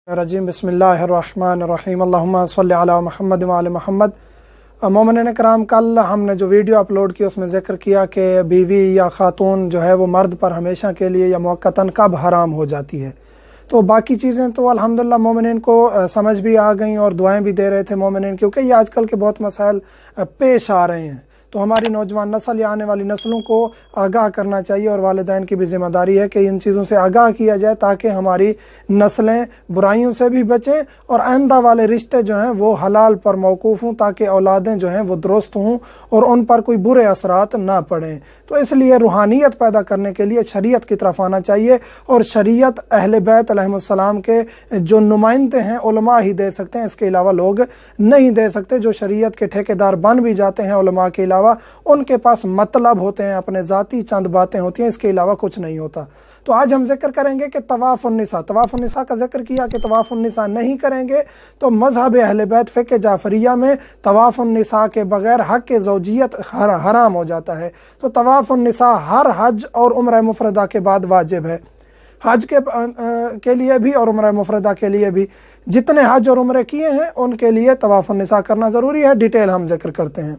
रजीम बिस्मिल्लाहिर्रहमानिर्रहीम अल्लाहुम्मा सल्लि अला मुहम्मद व आले मुहम्मद। मोमिनीन कराम, कल हमने जो वीडियो अपलोड की उसमें ज़िक्र किया कि बीवी या ख़ातून जो है वो मर्द पर हमेशा के लिए या मुअक्कतन कब हराम हो जाती है। तो बाकी चीज़ें तो अल्हम्दुलिल्लाह मोमिनीन को समझ भी आ गई और दुआएं भी दे रहे थे मोमिनीन, क्योंकि ये आजकल के बहुत मसाइल पेश आ रहे हैं। तो हमारी नौजवान नस्ल या आने वाली नस्लों को आगाह करना चाहिए और वालिदैन की भी ज़िम्मेदारी है कि इन चीज़ों से आगाह किया जाए ताकि हमारी नस्लें बुराइयों से भी बचें और आइंदा वाले रिश्ते जो हैं वो हलाल पर मौकूफ़ हों, ताकि औलादें जो हैं वो दुरुस्त हों और उन पर कोई बुरे असरात ना पड़ें। तो इसलिए रूहानियत पैदा करने के लिए शरीयत की तरफ आना चाहिए और शरीयत अहले बैत अलैहिमुस्सलाम के जो नुमाइंदे हैं उलमा ही दे सकते हैं, इसके अलावा लोग नहीं दे सकते। जो शरीयत के ठेकेदार बन भी जाते हैं उलमा के अलावा, उनके पास मतलब होते हैं, अपने ज़ाती चंद बातें होती हैं, इसके अलावा कुछ नहीं होता। तो आज हम जिक्र करेंगे कि तवाफ़ुन्निसा का जिक्र किया कि तवाफ़ुन्निसा नहीं करेंगे तो मज़हब अहले बैत फ़िक़्ह जाफ़रिया में तवाफ़ुन्निसा के बग़ैर हक़ ज़ौजियत हराम हो जाता है। तो तवाफ़ुन्निसा हर हज और उम्रा मुफ़रदा के बाद वाजिब है, हज के लिए भी और उम्रा मुफ़रदा के लिए भी। जितने हज और उम्रे किए हैं उनके लिए तवाफ़ुन्निसा करना ज़रूरी है। डिटेल हम जिक्र करते हैं।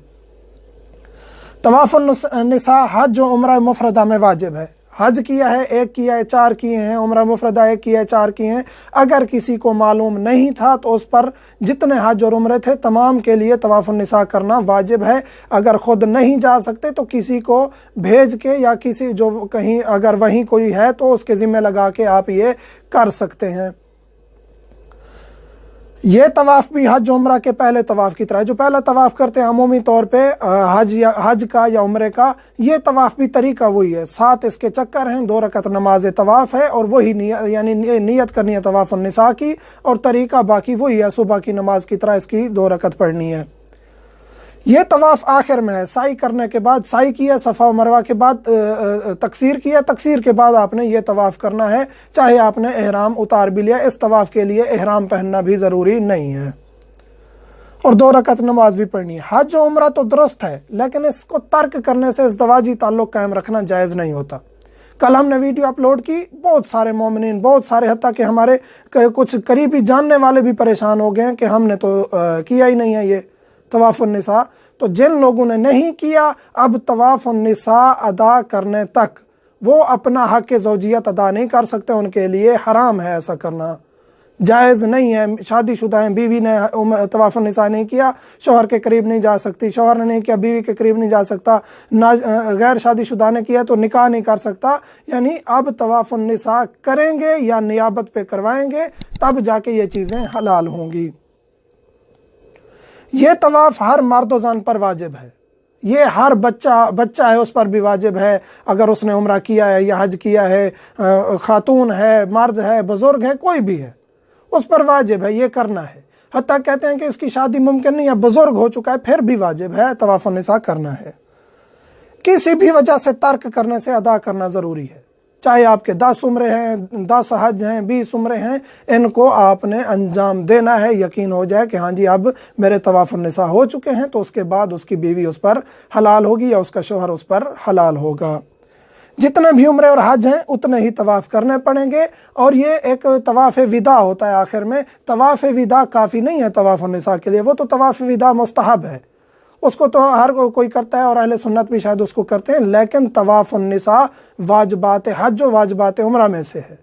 तवाफ़ुन्निसा हज और उम्रा मुफ़रदा में वाजिब है। हज किया है, एक किया है, 4 किए हैं, उम्रा मुफ़रदा एक किया है, 4 किए हैं। अगर किसी को मालूम नहीं था तो उस पर जितने हज और उम्रे थे तमाम के लिए तवाफ़ुन्निसा करना वाजिब है। अगर ख़ुद नहीं जा सकते तो किसी को भेज के या किसी जो कहीं अगर वहीं कोई है तो उसके ज़िम्मे लगा के आप ये कर सकते हैं। ये तवाफ़ भी हज उम्रा के पहले तवाफ़ की तरह है। जो पहला तवाफ़ करते हैं अमूमी तौर पे हज का या उम्रे का, ये तवाफ़ भी तरीका वही है। 7 इसके चक्कर हैं, 2 रकत नमाज तवाफ़ है और वही नियत करनी है तवाफ़ुन्निसा की, और तरीका बाकी वही है, सुबह की नमाज की तरह इसकी 2 रकत पढ़नी है। ये तवाफ़ आखिर में है, साई करने के बाद, साई किया सफ़ा और मरवा के बाद तकसीर किया, तकसीर के बाद आपने ये तवाफ़ करना है, चाहे आपने एहराम उतार भी लिया। इस तवाफ़ के लिए एहराम पहनना भी ज़रूरी नहीं है और 2 रकत नमाज भी पढ़नी है। हज और उम्रा तो दुरुस्त है, लेकिन इसको तर्क करने से इज़्दवाजी ताल्लुक़ कायम रखना जायज़ नहीं होता। कल हमने वीडियो अपलोड की, बहुत सारे मोमिनीन, बहुत सारे, हत्ता कि हमारे कुछ करीबी जानने वाले भी परेशान हो गए हैं कि हमने तो किया ही नहीं है ये तवाफ़ुन्निसा। तो जिन लोगों ने नहीं किया, अब तवाफ़ुन्निसा अदा करने तक वो अपना हक़ ज़ौजियत अदा नहीं कर सकते, उनके लिए हराम है, ऐसा करना जायज़ नहीं है। शादीशुदा हैं, बीवी ने तवाफ़ुन्निसा नहीं किया, शौहर के करीब नहीं जा सकती, शौहर ने नहीं किया, बीवी के करीब नहीं जा सकता, ना गैर शादीशुदा ने किया तो निकाह नहीं कर सकता। यानी अब तवाफ़ुन्निसा करेंगे या नियाबत पे करवाएंगे तब जाके ये चीज़ें हलाल होंगी। ये तवाफ़ हर मर्द ज़न पर वाजिब है, ये हर बच्चा है उस पर भी वाजिब है। अगर उसने उम्रा किया है या हज किया है, ख़ातून है, मर्द है, बुज़ुर्ग है, कोई भी है, उस पर वाजिब है, ये करना है। हत्ता कहते हैं कि इसकी शादी मुमकिन नहीं है, बुज़ुर्ग हो चुका है, फिर भी वाजिब है, तवाफ़ुन्निसा करना है। किसी भी वजह से तर्क करने से अदा करना ज़रूरी है। चाहे आपके 10 उम्रे हैं, 10 हज हैं, 20 उम्रे हैं, इनको आपने अंजाम देना है। यकीन हो जाए कि हाँ जी अब मेरे तवाफ़ुन्निसा हो चुके हैं, तो उसके बाद उसकी बीवी उस पर हलाल होगी या उसका शोहर उस पर हलाल होगा। जितने भी उम्रे और हज हैं उतने ही तवाफ़ करने पड़ेंगे। और ये एक तवाफ़ विदा होता है आखिर में। तवाफ़ विदा काफ़ी नहीं है तवाफ़ुन्निसा के लिए, वो तो तवाफ़ विदा मुस्तहब है, उसको तो हर कोई करता है और अहले सुन्नत भी शायद उसको करते हैं। लेकिन तवाफ़ुन्निसा वाजिबात हज और वाजिबात उम्रा में से है।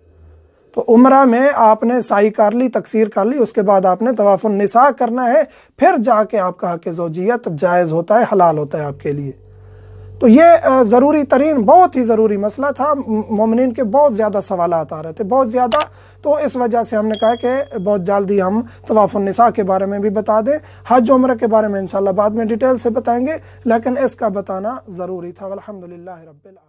तो उम्रा में आपने साई कर ली, तकसीर कर ली, उसके बाद आपने तवाफ़ुन्निसा करना है, फिर जाके आपका हक़ ज़ौजियत जायज़ होता है, हलाल होता है आपके लिए। तो ये ज़रूरी तरीन, बहुत ही ज़रूरी मसला था। मोमिनीन के बहुत ज़्यादा सवालात आ रहे थे, बहुत ज़्यादा। तो इस वजह से हमने कहा कि बहुत जल्दी हम तवाफ़ुन्निसा के बारे में भी बता दें। हज उम्र के बारे में इंशाअल्लाह बाद में डिटेल से बताएंगे, लेकिन इसका बताना ज़रूरी था। अल्हम्दुलिल्लाह रब्बिल आलमीन।